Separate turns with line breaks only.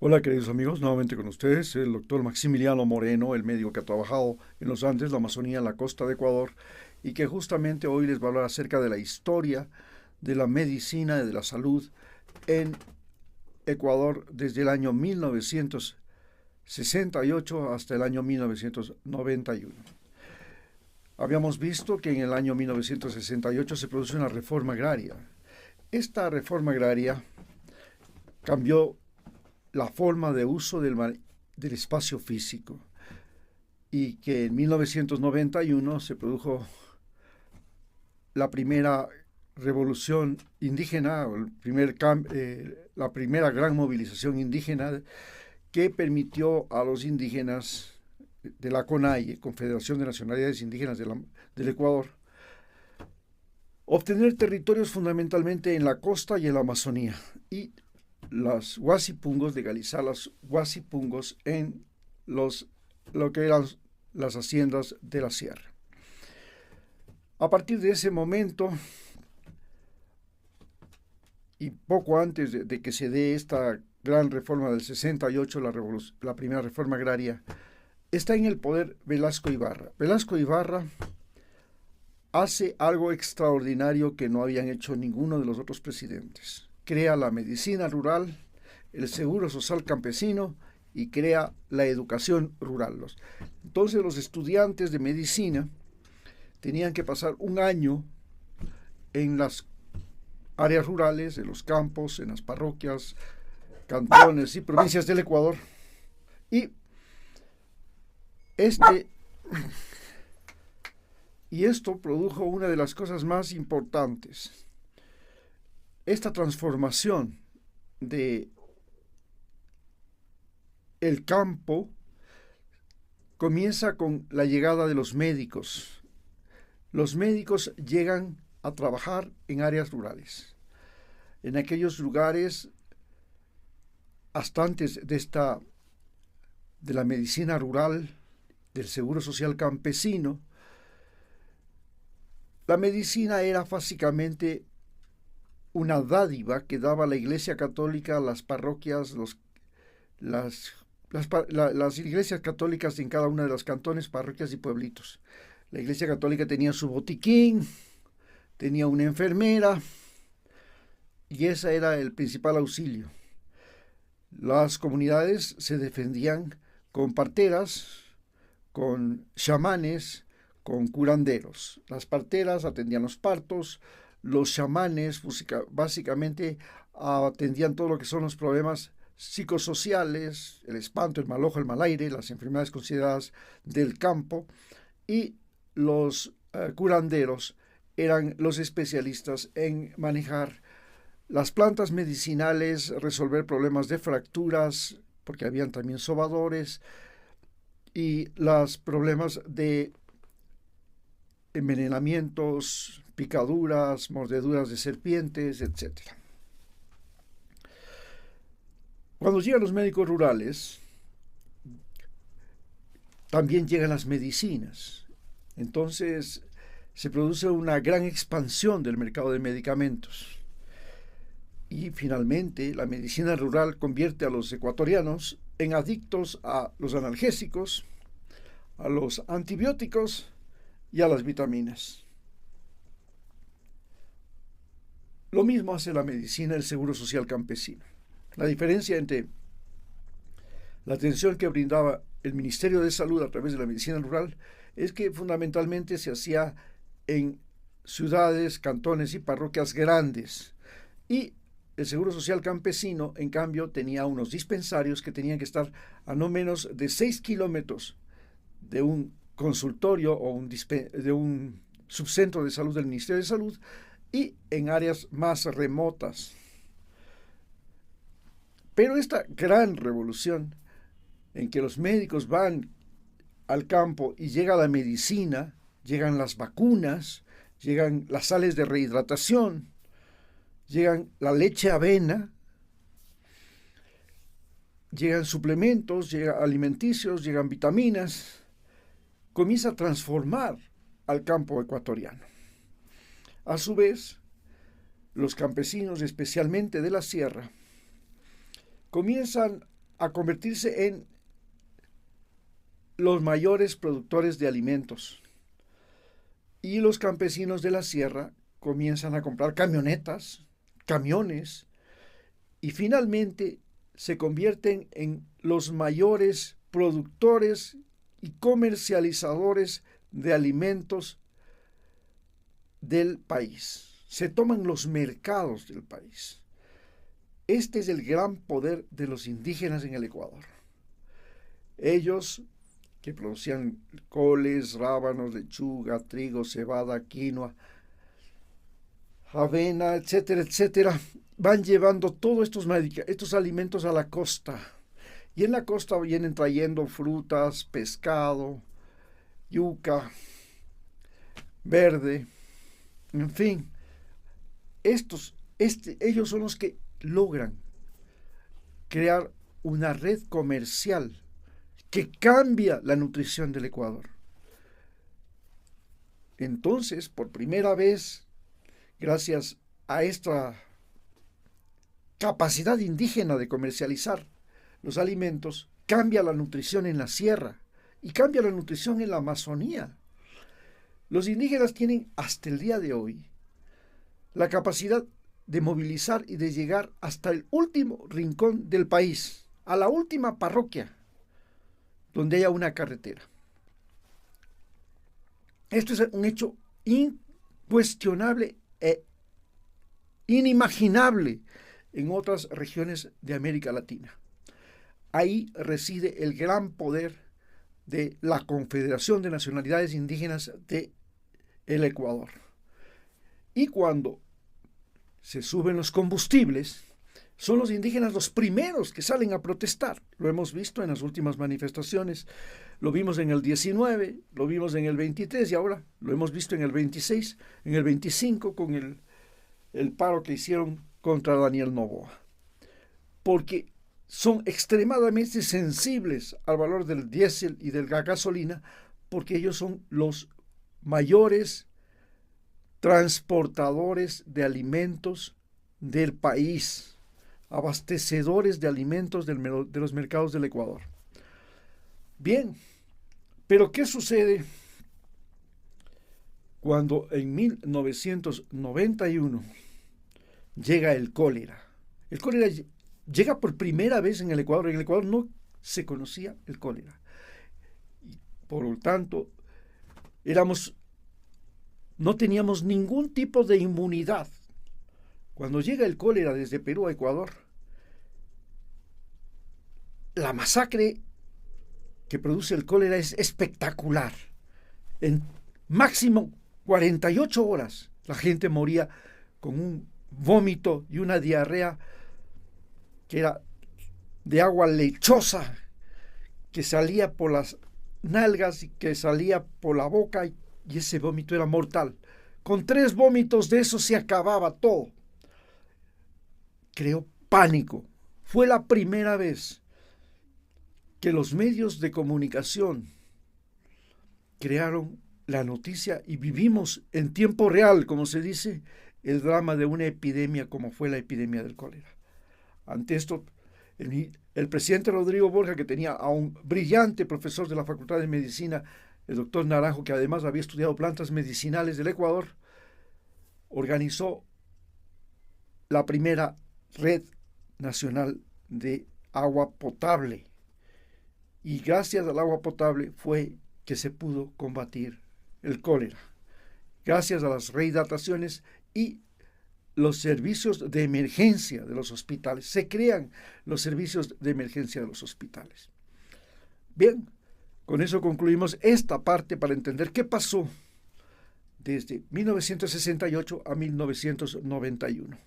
Hola queridos amigos, nuevamente con ustedes, el doctor Maximiliano Moreno, el médico que ha trabajado en los Andes, la Amazonía, la costa de Ecuador, y que justamente hoy les va a hablar acerca de la historia de la medicina y de la salud en Ecuador desde el año 1968 hasta el año 1991. Habíamos visto que en el año 1968 se produce una reforma agraria. Esta reforma agraria cambió la forma de uso del espacio físico y que en 1991 se produjo la primera revolución indígena, o la primera gran movilización indígena que permitió a los indígenas de la CONAIE, Confederación de Nacionalidades Indígenas del Ecuador, obtener territorios fundamentalmente en la costa y en la Amazonía, y los huasipungos, legalizar los huasipungos en lo que eran las haciendas de la sierra. A partir de ese momento, y poco antes de que se dé esta gran reforma del 68, la primera reforma agraria, está en el poder Velasco Ibarra. Velasco Ibarra hace algo extraordinario que no habían hecho ninguno de los otros presidentes. Crea la medicina rural, el seguro social campesino y crea la educación rural. Entonces los estudiantes de medicina tenían que pasar un año en las áreas rurales, en los campos, en las parroquias, cantones y provincias del Ecuador. Y esto produjo una de las cosas más importantes. Esta transformación de el campo comienza con la llegada de los médicos. Los médicos llegan a trabajar en áreas rurales, en aquellos lugares hasta antes de la medicina rural, del seguro social campesino. La medicina era básicamente una dádiva que daba la Iglesia Católica a las parroquias, las iglesias católicas en cada una de los cantones, parroquias y pueblitos. La Iglesia Católica tenía su botiquín, tenía una enfermera, y ese era el principal auxilio. Las comunidades se defendían con parteras, con chamanes, con curanderos. Las parteras atendían los partos, los chamanes básicamente atendían todo lo que son los problemas psicosociales, el espanto, el mal ojo, el mal aire, las enfermedades consideradas del campo, y los curanderos eran los especialistas en manejar las plantas medicinales, resolver problemas de fracturas, porque habían también sobadores, y los problemas de envenenamientos, picaduras, mordeduras de serpientes, etc. Cuando llegan los médicos rurales, también llegan las medicinas. Entonces se produce una gran expansión del mercado de medicamentos. Y finalmente la medicina rural convierte a los ecuatorianos en adictos a los analgésicos, a los antibióticos y a las vitaminas. Lo mismo hace la medicina del seguro social campesino. La diferencia entre la atención que brindaba el Ministerio de Salud a través de la medicina rural es que fundamentalmente se hacía en ciudades, cantones y parroquias grandes, y el Seguro Social Campesino, en cambio, tenía unos dispensarios que tenían que estar a no menos de 6 kilómetros de un consultorio o de un subcentro de salud del Ministerio de Salud, y en áreas más remotas. Pero esta gran revolución en que los médicos van al campo y llega la medicina, llegan las vacunas, llegan las sales de rehidratación, llegan la leche avena, llegan suplementos, llegan alimenticios, llegan vitaminas, comienza a transformar al campo ecuatoriano. A su vez, los campesinos, especialmente de la sierra, comienzan a convertirse en los mayores productores de alimentos. Y los campesinos de la sierra comienzan a comprar camionetas, camiones, y finalmente se convierten en los mayores productores y comercializadores de alimentos del país. Se toman los mercados del país. Este es el gran poder de los indígenas en el Ecuador. Ellos, que producían coles, rábanos, lechuga, trigo, cebada, quinoa, avena, etcétera, etcétera, van llevando todos estos alimentos a la costa. Y en la costa vienen trayendo frutas, pescado, yuca, verde, en fin. Ellos son los que logran crear una red comercial que cambia la nutrición del Ecuador. Entonces, por primera vez, gracias a esta capacidad indígena de comercializar los alimentos, cambia la nutrición en la sierra y cambia la nutrición en la Amazonía. Los indígenas tienen hasta el día de hoy la capacidad de movilizar y de llegar hasta el último rincón del país, a la última parroquia donde haya una carretera. Esto es un hecho incuestionable e inimaginable en otras regiones de América Latina. Ahí reside el gran poder de la Confederación de Nacionalidades Indígenas del Ecuador. Y cuando se suben los combustibles, son los indígenas los primeros que salen a protestar. Lo hemos visto en las últimas manifestaciones, lo vimos en el 19, lo vimos en el 23 y ahora lo hemos visto en el 26, en el 25 con el paro que hicieron contra Daniel Noboa. Porque son extremadamente sensibles al valor del diésel y de la gasolina, porque ellos son los mayores transportadores de alimentos del país, abastecedores de alimentos de los mercados del Ecuador. Bien, pero ¿qué sucede cuando en 1991 llega el cólera? El cólera llega por primera vez en el Ecuador. En el Ecuador no se conocía el cólera. Y por lo tanto, no teníamos ningún tipo de inmunidad. Cuando llega el cólera desde Perú a Ecuador, la masacre que produce el cólera es espectacular. En máximo 48 horas la gente moría con un vómito y una diarrea que era de agua lechosa, que salía por las nalgas y que salía por la boca, y ese vómito era mortal. Con 3 vómitos de eso se acababa todo. Creó pánico. Fue la primera vez que los medios de comunicación crearon la noticia y vivimos en tiempo real, como se dice, el drama de una epidemia como fue la epidemia del cólera. Ante esto, el presidente Rodrigo Borja, que tenía a un brillante profesor de la Facultad de Medicina, el doctor Naranjo, que además había estudiado plantas medicinales del Ecuador, organizó la primera red nacional de agua potable. Y gracias al agua potable fue que se pudo combatir el cólera. Gracias a las rehidrataciones y los servicios de emergencia de los hospitales. Se crean los servicios de emergencia de los hospitales. Bien, con eso concluimos esta parte para entender qué pasó desde 1968 a 1991.